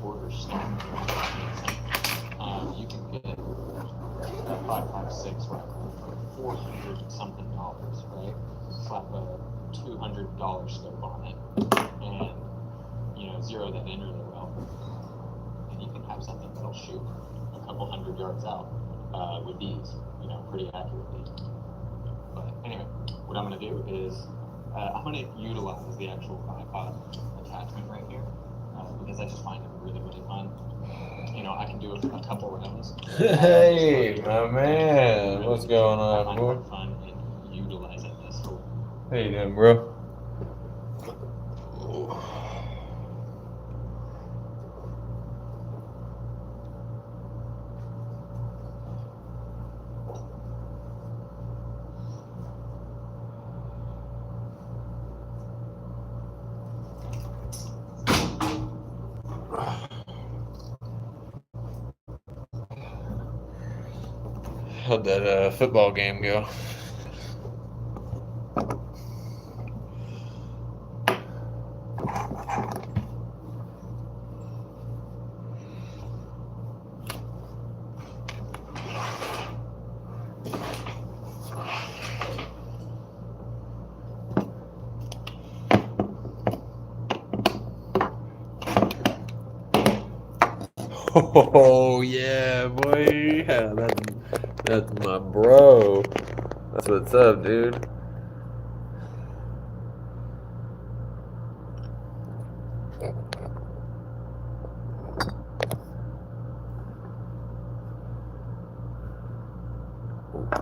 quarter stock. You can get a 5.56 rifle for $400 something, right? Slap a $200 scope on it, and zero that in really well, and you can have something that'll shoot a couple hundred yards out with ease, pretty accurately. But anyway, what I'm going to do is I'm going to utilize the actual bipod attachment right here because I just find it really, really fun. I can do a couple rounds. Hey, my man, really, what's going on, boy? I boy? find it fun and utilize it this whole. How you doing, bro? How'd that football game go? Oh yeah, boy. Yeah, that's my bro. That's what's up, dude.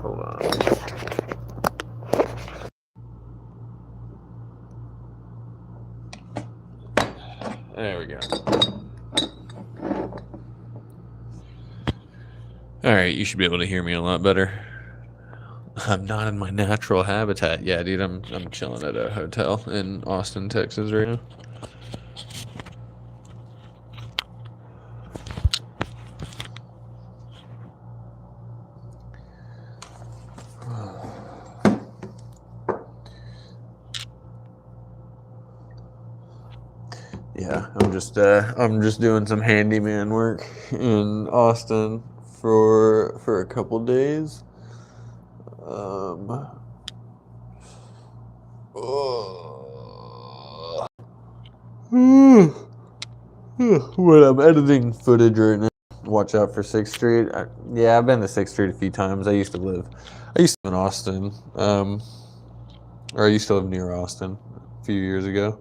Hold on. There we go. All right, you should be able to hear me a lot better. I'm not in my natural habitat. Yeah, dude, I'm chilling at a hotel in Austin, Texas right now. Yeah, I'm just doing some handyman work in Austin for a couple days. When I'm editing footage right now, watch out for 6th Street. Yeah, I've been to 6th Street a few times. I used to live in Austin, or I used to live near Austin a few years ago.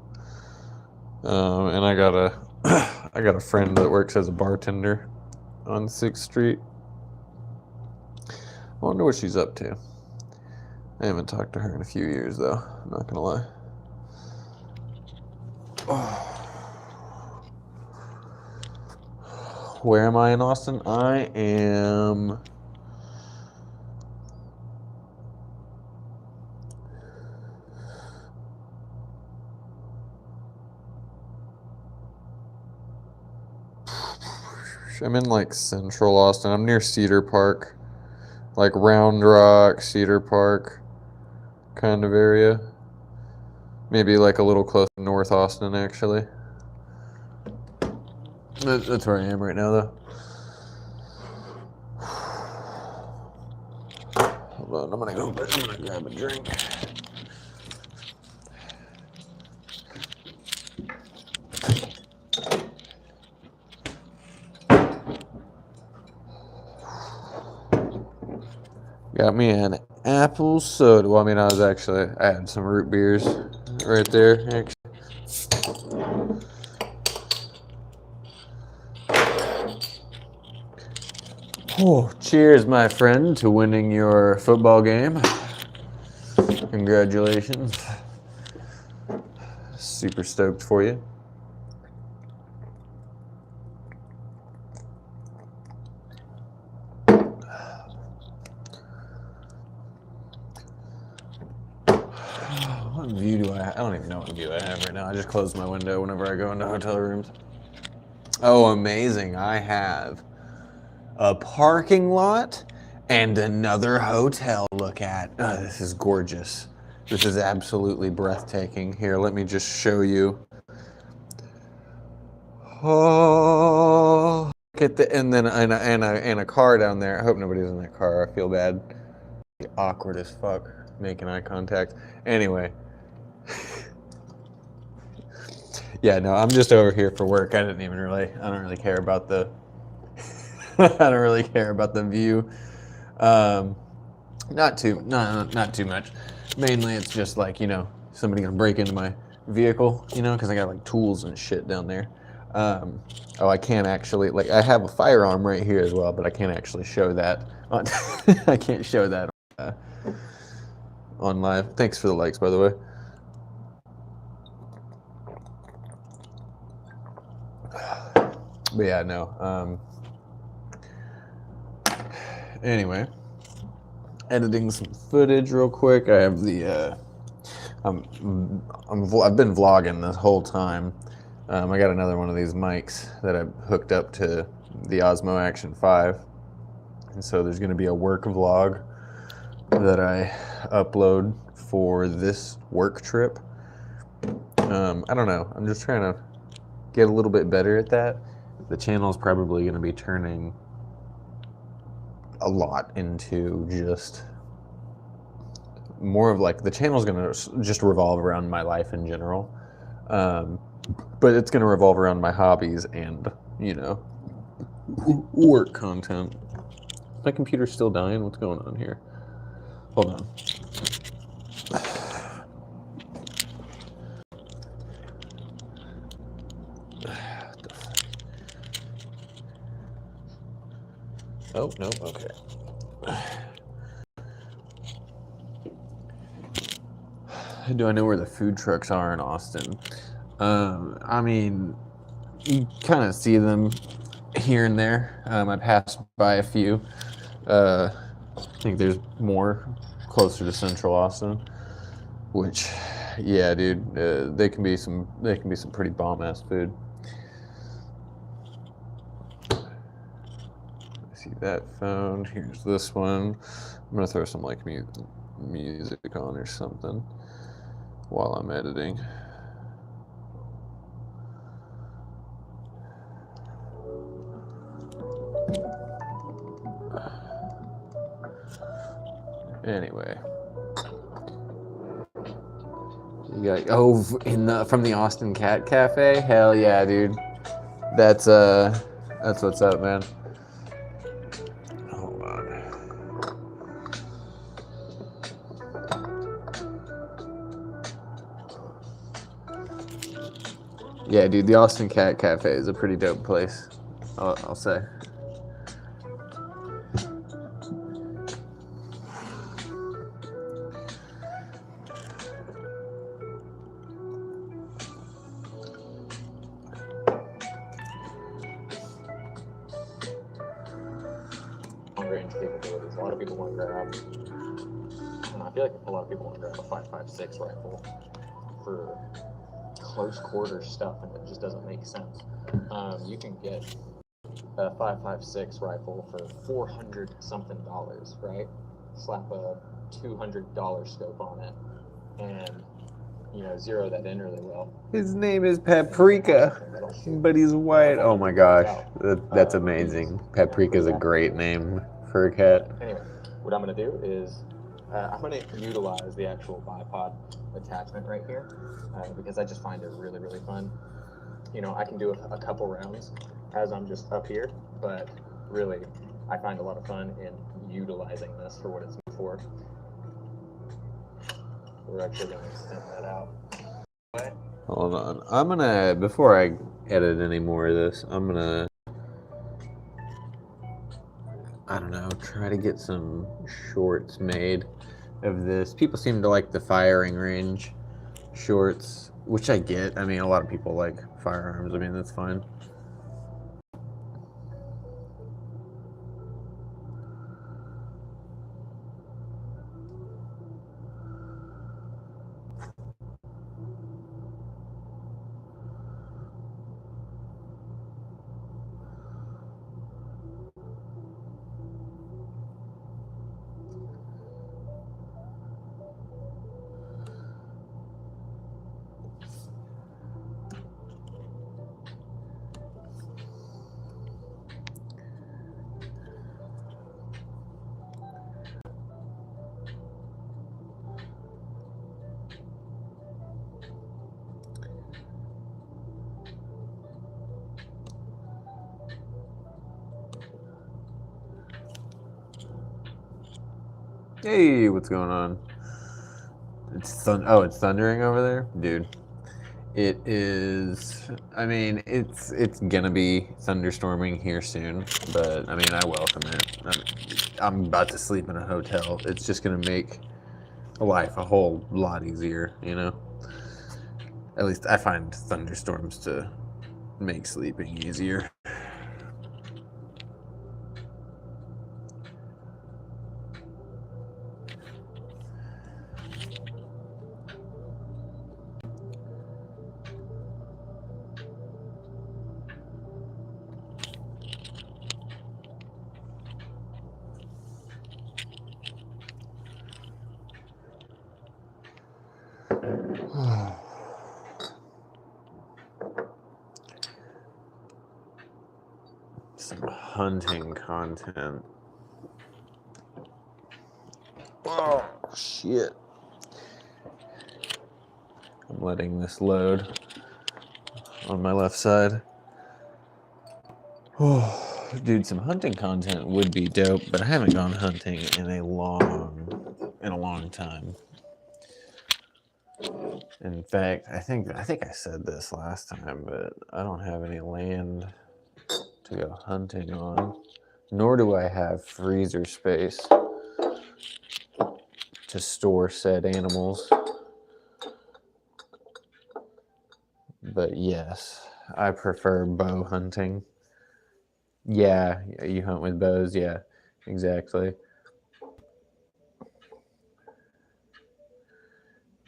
And I got a friend that works as a bartender on 6th Street. I wonder what she's up to. I haven't talked to her in a few years, though. I'm not gonna lie. Where am I in Austin? I am... I'm in like central Austin. I'm near Cedar Park, like Round Rock, Cedar Park kind of area. Maybe like a little close to North Austin, actually. That's where I am right now, though. Hold on, I'm gonna grab a drink. Got me an apple soda. Well, I mean, I had some root beers right there, actually. Oh, cheers, my friend, to winning your football game. Congratulations. Super stoked for you. What view do I have? I don't even know what view I have right now. I just close my window whenever I go into hotel rooms. Oh, amazing. I have a parking lot and another hotel to look at. Oh, this is gorgeous. This is absolutely breathtaking. Here, let me just show you. Oh. Get the and then and a car down there. I hope nobody's in that car. I feel bad. Awkward as fuck making eye contact. Anyway. Yeah, no, I'm just over here for work. I don't really care about the I don't really care about the view. Not too much. Mainly it's just like, somebody gonna break into my vehicle, because I got like tools and shit down there. I can't actually, like, I have a firearm right here as well, but I can't actually show that on, I can't show that on live. Thanks for the likes, by the way. But yeah, no. Anyway, editing some footage real quick. I have the I've been vlogging this whole time. I got another one of these mics that I hooked up to the Osmo Action 5, and so there's going to be a work vlog that I upload for this work trip. I don't know. I'm just trying to get a little bit better at that. The channel is probably going to be turning a lot into just more of like, the channel is going to just revolve around my life in general, but it's going to revolve around my hobbies and work content. My computer's still dying. What's going on here? Hold on. Oh no, okay. Do I know where the food trucks are in Austin? I mean, you kind of see them here and there. I passed by a few. I think there's more closer to Central Austin, which, yeah, dude, they can be some pretty bomb ass food. I see that phone. Here's this one. I'm gonna throw some like music on or something while I'm editing. Anyway, you got from the Austin Cat Cafe. Hell yeah, dude. That's what's up, man. Hold on. Yeah, dude, the Austin Cat Cafe is a pretty dope place. I'll say. Range capabilities. A lot of people want to grab, I feel like a lot of people want to grab a 5.56 rifle for close quarter stuff, and it just doesn't make sense. You can get a 5.56 rifle for $400 something, right? Slap a $200 scope on it, and zero that in really well. His name is Paprika, but he's white. Oh my gosh, that's amazing. Paprika's a great name for a cat. Anyway, what I'm going to do is I'm going to utilize the actual bipod attachment right here because I just find it really, really fun. I can do a couple rounds as I'm just up here, but really I find a lot of fun in utilizing this for what it's meant for. We're actually going to extend that out. Hold on. Before I edit any more of this, I don't know, try to get some shorts made of this. People seem to like the firing range shorts, which I get. I mean, a lot of people like firearms. I mean, that's fine. Hey, what's going on? It's it's thundering over there, dude. It is. I mean, it's gonna be thunderstorming here soon, but I mean, I welcome it. I'm about to sleep in a hotel. It's just gonna make life a whole lot easier, you know. At least I find thunderstorms to make sleeping easier. Some hunting content. Oh, shit. I'm letting this load on my left side. Oh, dude, some hunting content would be dope, but I haven't gone hunting in a long time. In fact, I think I said this last time, but I don't have any land to go hunting on, nor do I have freezer space to store said animals. But yes, I prefer bow hunting. Yeah, you hunt with bows. Yeah, exactly.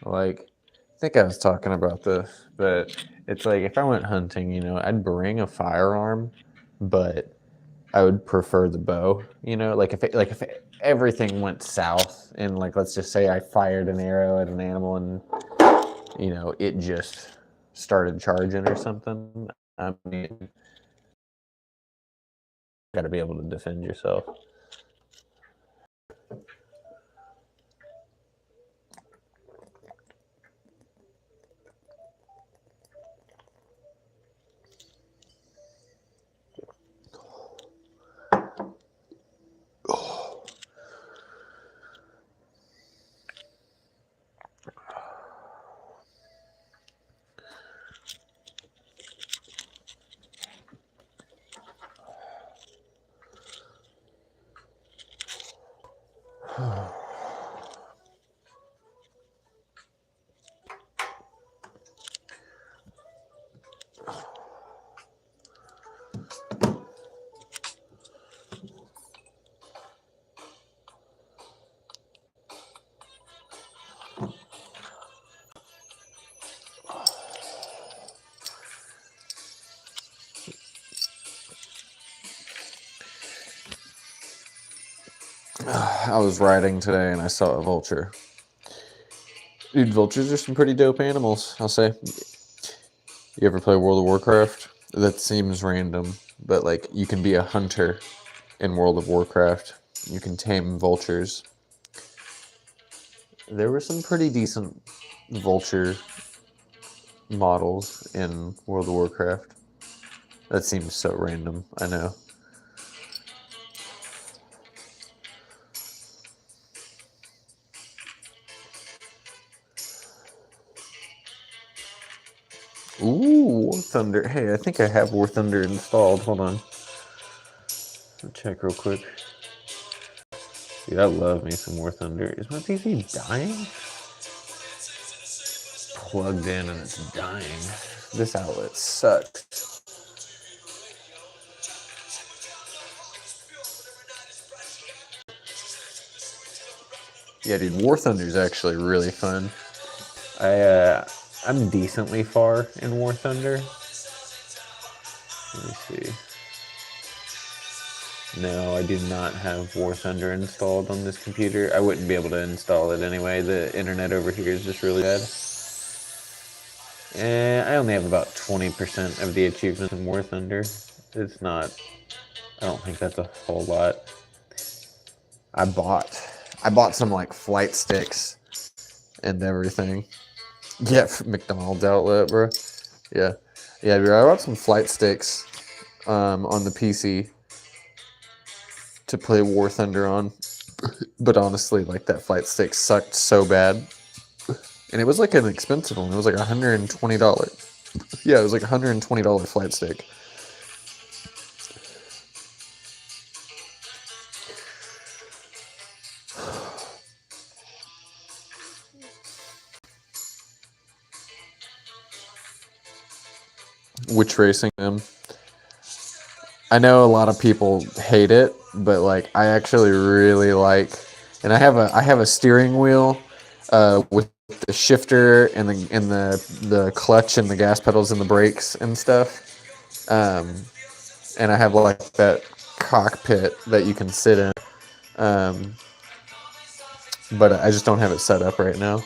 Like, I think I was talking about this, but it's like if I went hunting, you know, I'd bring a firearm, but I would prefer the bow. You know, like if everything went south, and like let's just say I fired an arrow at an animal, and you know it just started charging or something. I mean, got to be able to defend yourself. I was riding today and I saw a vulture. Dude, vultures are some pretty dope animals, I'll say. You ever play World of Warcraft? That seems random, but like you can be a hunter in World of Warcraft. You can tame vultures. There were some pretty decent vulture models in World of Warcraft. That seems so random, I know. Ooh, War Thunder. Hey, I think I have War Thunder installed. Hold on. I'll check real quick. Dude, I love me some War Thunder. Is my PC dying? Plugged in and it's dying. This outlet sucks. Yeah, dude, War Thunder is actually really fun. I'm decently far in War Thunder. Let me see. No, I do not have War Thunder installed on this computer. I wouldn't be able to install it anyway. The internet over here is just really bad. And I only have about 20% of the achievements in War Thunder. It's not, I don't think that's a whole lot. I bought some like flight sticks and everything. Yeah, McDonald's outlet, bro. Yeah, bro. I bought some flight sticks on the PC to play War Thunder on. But honestly, like that flight stick sucked so bad. And it was like an expensive one. It was like $120. Yeah, it was like $120 flight stick. Which racing sim? I know a lot of people hate it, but like I actually really like. And I have a steering wheel with the shifter and the clutch and the gas pedals and the brakes and stuff. And I have like that cockpit that you can sit in. But I just don't have it set up right now.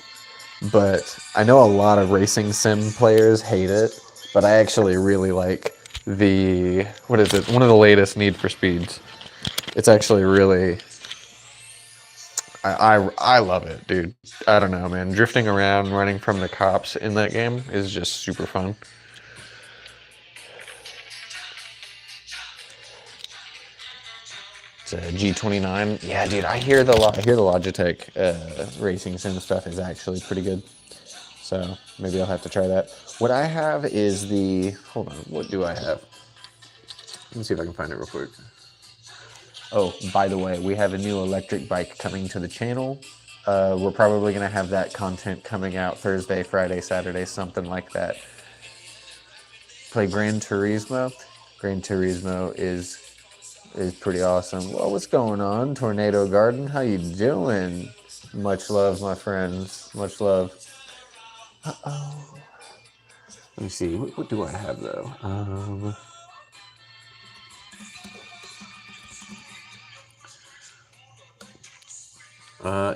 But I know a lot of racing sim players hate it, but I actually really like what is it? One of the latest Need for Speeds. It's actually really, I love it, dude. I don't know, man. Drifting around, running from the cops in that game is just super fun. It's a G29. Yeah, dude, I hear the Logitech racing sim stuff is actually pretty good. So maybe I'll have to try that. What I have is hold on, what do I have? Let me see if I can find it real quick. Oh, by the way, we have a new electric bike coming to the channel. We're probably going to have that content coming out Thursday, Friday, Saturday, something like that. Play Gran Turismo. Gran Turismo is pretty awesome. Well, what's going on, Tornado Garden? How you doing? Much love, my friends. Much love. Uh-oh. Let me see. What do I have, though?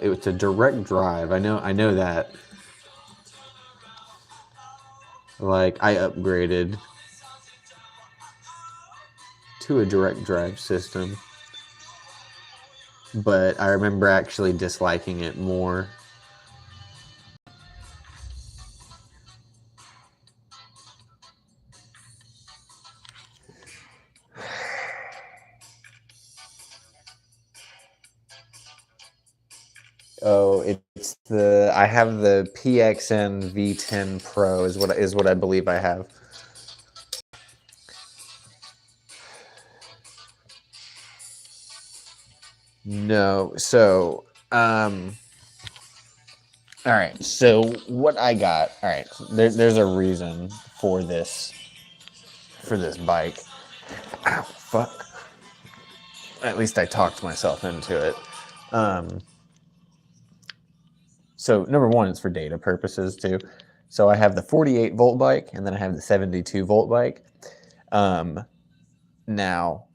It's a direct drive. I know that. Like, I upgraded to a direct drive system, but I remember actually disliking it more. Oh, I have the PXN V10 Pro is what I believe I have. No, so all right. So what I got, all right, there's a reason for this bike. Ow, fuck. At least I talked myself into it. So number one, it's for data purposes too. So I have the 48 volt bike and then I have the 72 volt bike. Now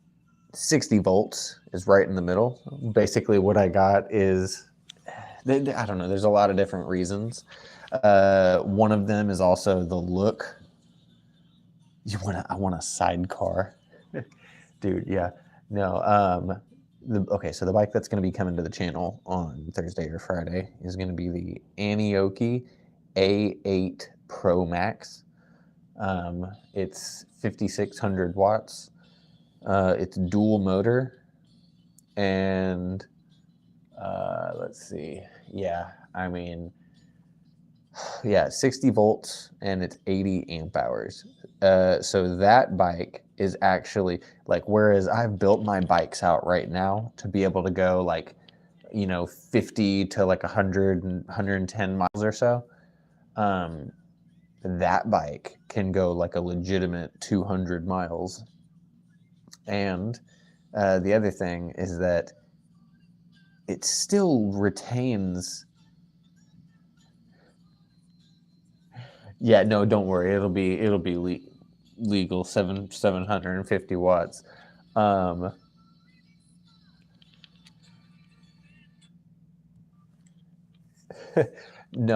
60 volts is right in the middle. Basically what I got is, I don't know, there's a lot of different reasons. One of them is also the look. I want a sidecar. Dude, yeah. No, okay, so the bike that's going to be coming to the channel on Thursday or Friday is going to be the Anioki A8 Pro Max. It's 5,600 watts. It's dual motor, and let's see. Yeah, I mean, yeah, 60 volts, and it's 80 amp hours. So that bike is actually like, whereas I've built my bikes out right now to be able to go like, 50 to like 100 and 110 miles or so. That bike can go like a legitimate 200 miles. And the other thing is that it still retains. Yeah, no, don't worry. It'll be legal 750 watts. No,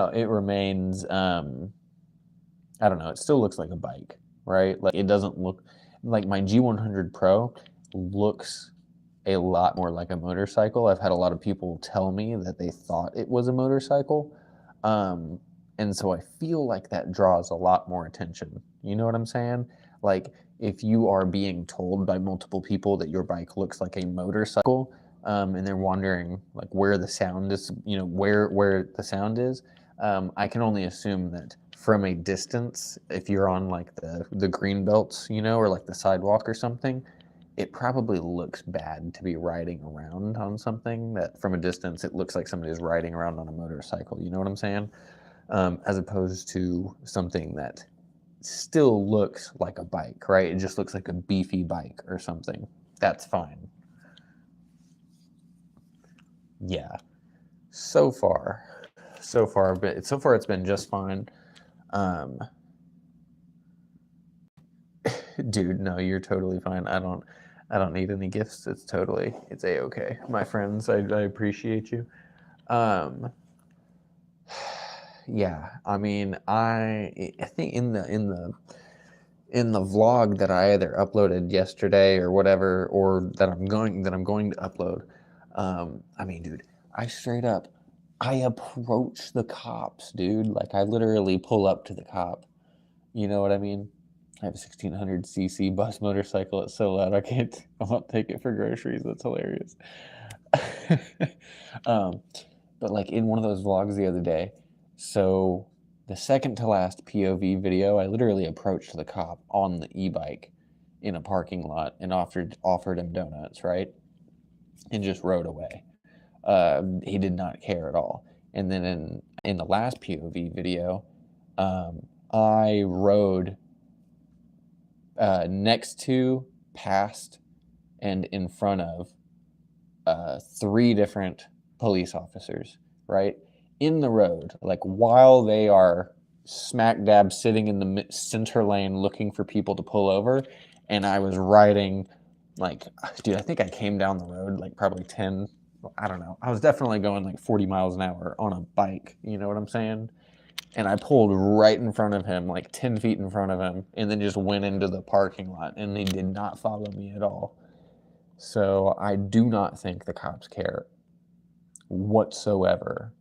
it remains. I don't know. It still looks like a bike, right? Like, it doesn't look like my G100 Pro looks a lot more like a motorcycle. I've had a lot of people tell me that they thought it was a motorcycle. And so I feel like that draws a lot more attention. You know what I'm saying? Like, if you are being told by multiple people that your bike looks like a motorcycle, and they're wondering like where the sound is, where the sound is. I can only assume that from a distance, if you're on like the green belts, or like the sidewalk or something, it probably looks bad to be riding around on something that from a distance it looks like somebody's riding around on a motorcycle. You know what I'm saying? As opposed to something that still looks like a bike, right? It just looks like a beefy bike or something. That's fine. Yeah. So far it's been just fine. Dude, no, you're totally fine. I don't need any gifts. It's a-okay. My friends, I appreciate you. Yeah, I mean, I think in the vlog that I either uploaded yesterday or whatever, or that I'm going to upload, I mean, dude, I approach the cops, dude. Like I literally pull up to the cop. You know what I mean? I have a 1600cc bus motorcycle. It's so loud I won't take it for groceries. That's hilarious. But like in one of those vlogs the other day, so the second to last POV video, I literally approached the cop on the e-bike in a parking lot and offered him donuts, right? And just rode away. He did not care at all. And then in the last POV video, I rode next to, past, and in front of 3 different police officers, right? In the road, like while they are smack dab sitting in the center lane looking for people to pull over. And I was riding, like, dude, I think I came down the road like probably 10, I don't know. I was definitely going like 40 miles an hour on a bike. You know what I'm saying? And I pulled right in front of him, like 10 feet in front of him, and then just went into the parking lot, and he did not follow me at all. So I do not think the cops care whatsoever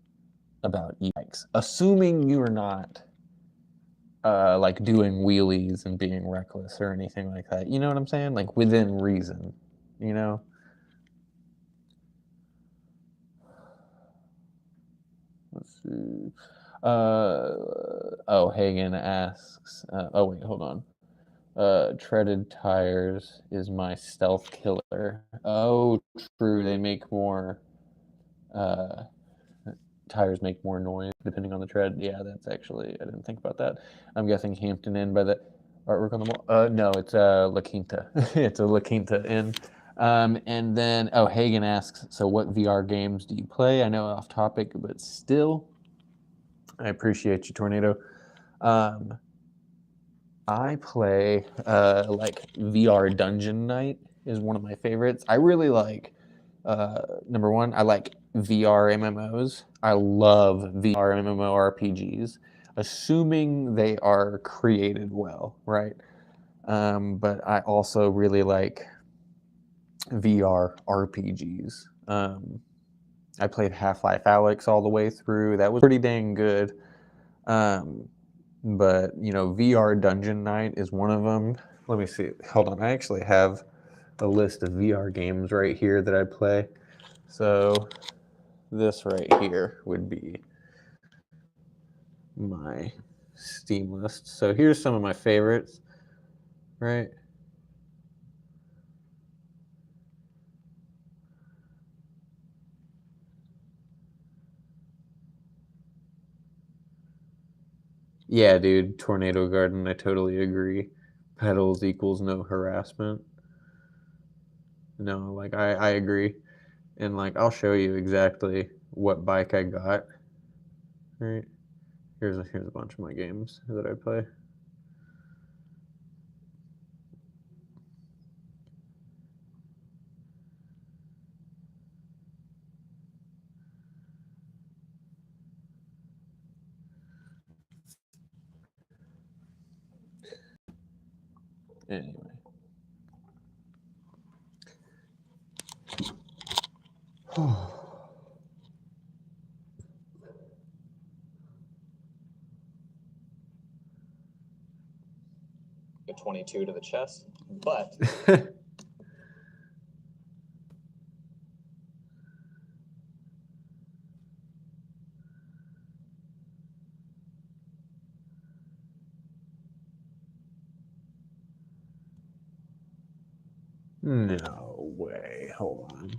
about e-bikes, assuming you are not like doing wheelies and being reckless or anything like that. You know what I'm saying? Like within reason, you know? Let's see. Hagen asks, oh wait, hold on. Treaded tires is my stealth killer. Oh, true. They make more. Tires make more noise depending on the tread. Yeah, that's actually. I didn't think about that. I'm guessing Hampton Inn by the artwork on the wall. No, it's La Quinta. It's a La Quinta Inn. And then Hagen asks, so what VR games do you play? I know off topic, but still, I appreciate you, Tornado. I play like VR Dungeon Night is one of my favorites. I really like number one, I like VR MMOs. I love VR MMORPGs, assuming they are created well, right? But I also really like VR RPGs. I played Half-Life Alyx all the way through. That was pretty dang good. But VR Dungeon Night is one of them. Let me see. Hold on. I actually have a list of VR games right here that I play. So this right here would be my Steam list. So here's some of my favorites, right? Yeah, dude, Tornado Garden, I totally agree. Pedals equals no harassment. No, like I agree. And like I'll show you exactly what bike I got. Right? Here's a bunch of my games that I play. Anyway. A 22 to the chest, but No way. Hold on.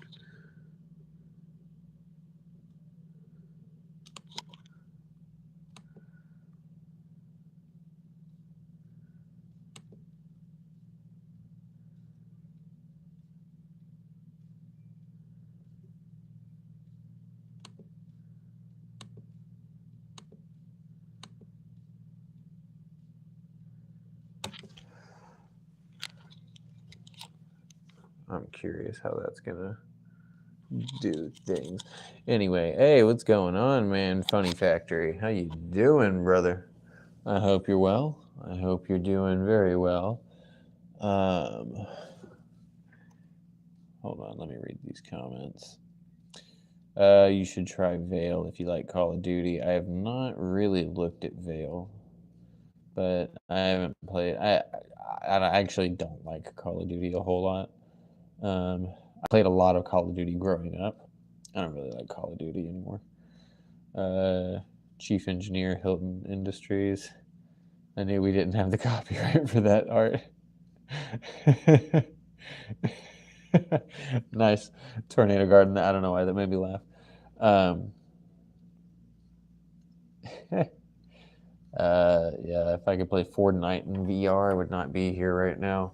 I'm curious how that's gonna do things. Anyway, hey, what's going on, man? Funny Factory. How you doing, brother? I hope you're well. I hope you're doing very well. Hold on, let me read these comments. You should try Veil if you like Call of Duty. I have not really looked at Veil, but I haven't played. I actually don't like Call of Duty a whole lot. I played a lot of Call of Duty growing up. I don't really like Call of Duty anymore. Chief Engineer, Hilton Industries. I knew we didn't have the copyright for that art. Nice. Tornado Garden. I don't know why that made me laugh. Yeah, if I could play Fortnite in VR, I would not be here right now.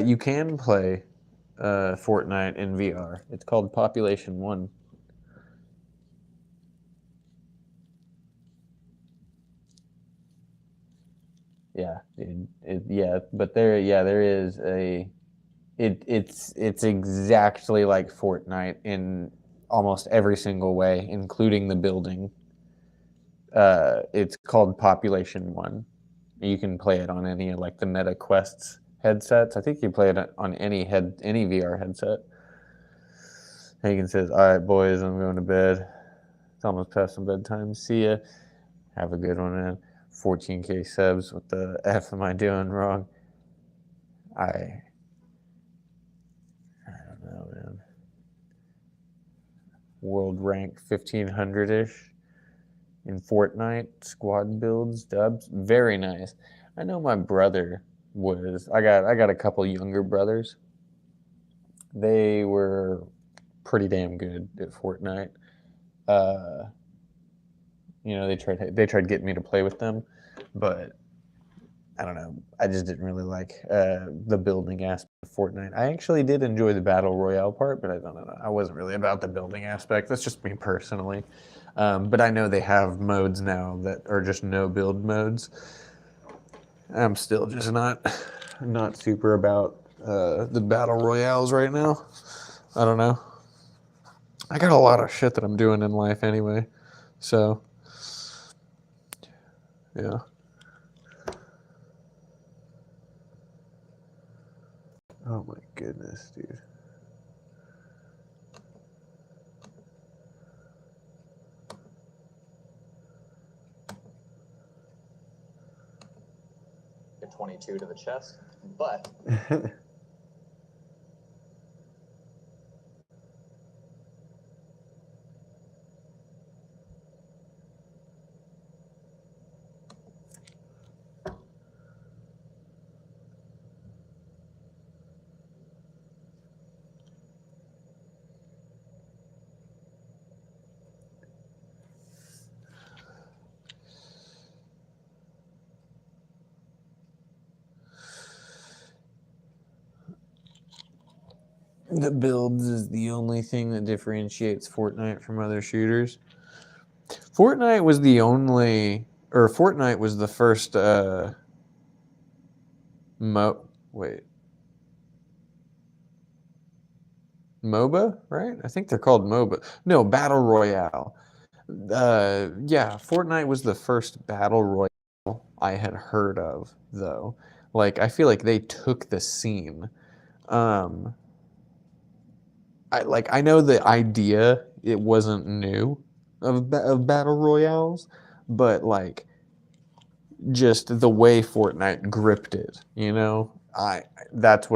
You can play Fortnite in VR. It's called Population 1. Yeah, yeah, but there is a. It's exactly like Fortnite in almost every single way, including the building. It's called Population 1. You can play it on any like the Meta Quests headsets. I think you play it on any VR headset. Hagen says, "All right, boys, I'm going to bed. It's almost past some bedtime. See ya. Have a good one, man. 14K subs. What the F am I doing wrong? I don't know, man. World rank 1500-ish in Fortnite. Squad builds, dubs. Very nice. I know my brother was. I got a couple younger brothers. They were pretty damn good at Fortnite. They tried getting me to play with them, but I don't know. I just didn't really like the building aspect of Fortnite. I actually did enjoy the battle royale part, but I don't know. I wasn't really about the building aspect. That's just me personally. But I know they have modes now that are just no build modes. I'm still just not super about the battle royales right now. I don't know. I got a lot of shit that I'm doing in life anyway, so yeah. Oh my goodness, dude. A 22 to the chest, but The builds is the only thing that differentiates Fortnite from other shooters. Fortnite was the first MOBA, right? I think they're called MOBA. No, Battle Royale. Yeah, Fortnite was the first Battle Royale I had heard of, though. Like, I feel like they took the scene. I know the idea, it wasn't new of battle royales, but like just the way Fortnite gripped it, that's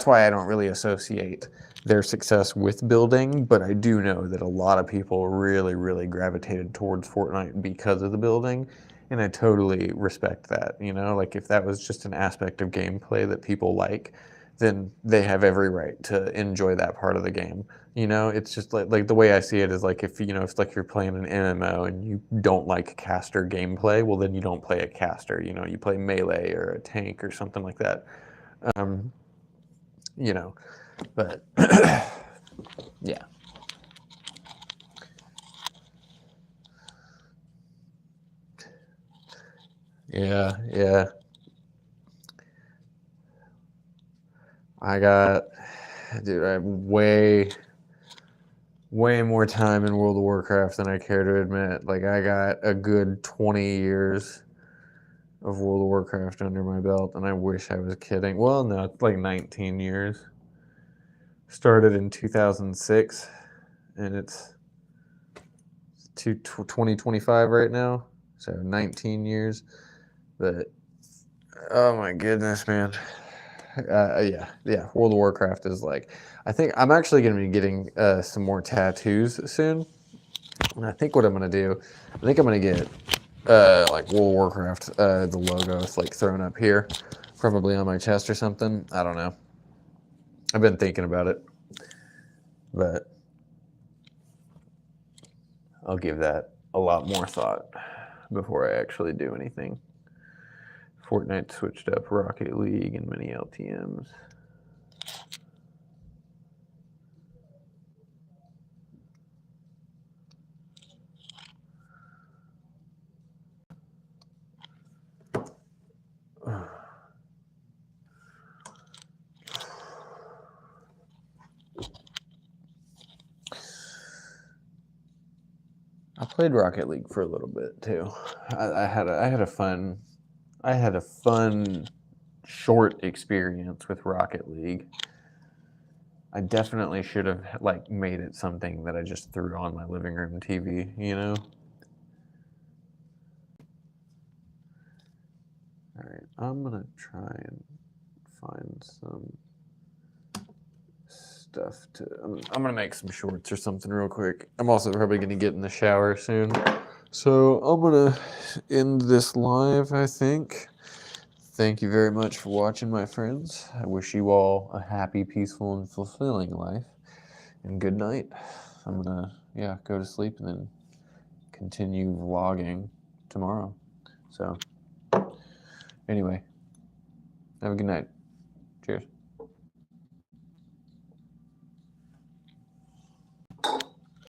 why I don't really associate their success with building, but I do know that a lot of people really, really gravitated towards Fortnite because of the building, and I totally respect that. You know, like if that was just an aspect of gameplay that people like, then they have every right to enjoy that part of the game. You know, it's just like the way I see it is like if you know if like you're playing an MMO and you don't like caster gameplay, well then you don't play a caster. You know, you play melee or a tank or something like that. Um, you know, but yeah. Yeah, yeah. I got, dude, I have way more time in World of Warcraft than I care to admit. Like, I got a good 20 years of World of Warcraft under my belt, and I wish I was kidding. Well, no, it's like 19 years. Started in 2006, and it's 2025 right now, so 19 years. But, oh my goodness, man. Yeah. World of Warcraft is like, I think I'm actually going to be getting some more tattoos soon. And I think what I'm going to do, I think I'm going to get like World of Warcraft, the logo is like thrown up here, probably on my chest or something. I don't know. I've been thinking about it, but I'll give that a lot more thought before I actually do anything. Fortnite switched up Rocket League and many LTMs. I played Rocket League for a little bit too. I had a fun short experience with Rocket League. I definitely should have like made it something that I just threw on my living room TV, you know? All right, I'm gonna try and find some stuff to. I'm gonna make some shorts or something real quick. I'm also probably gonna get in the shower soon, so I'm gonna end this live, I think. Thank you very much for watching, my friends. I wish you all a happy, peaceful, and fulfilling life. And good night. I'm gonna, yeah, go to sleep and then continue vlogging tomorrow. So, anyway, have a good night. Cheers.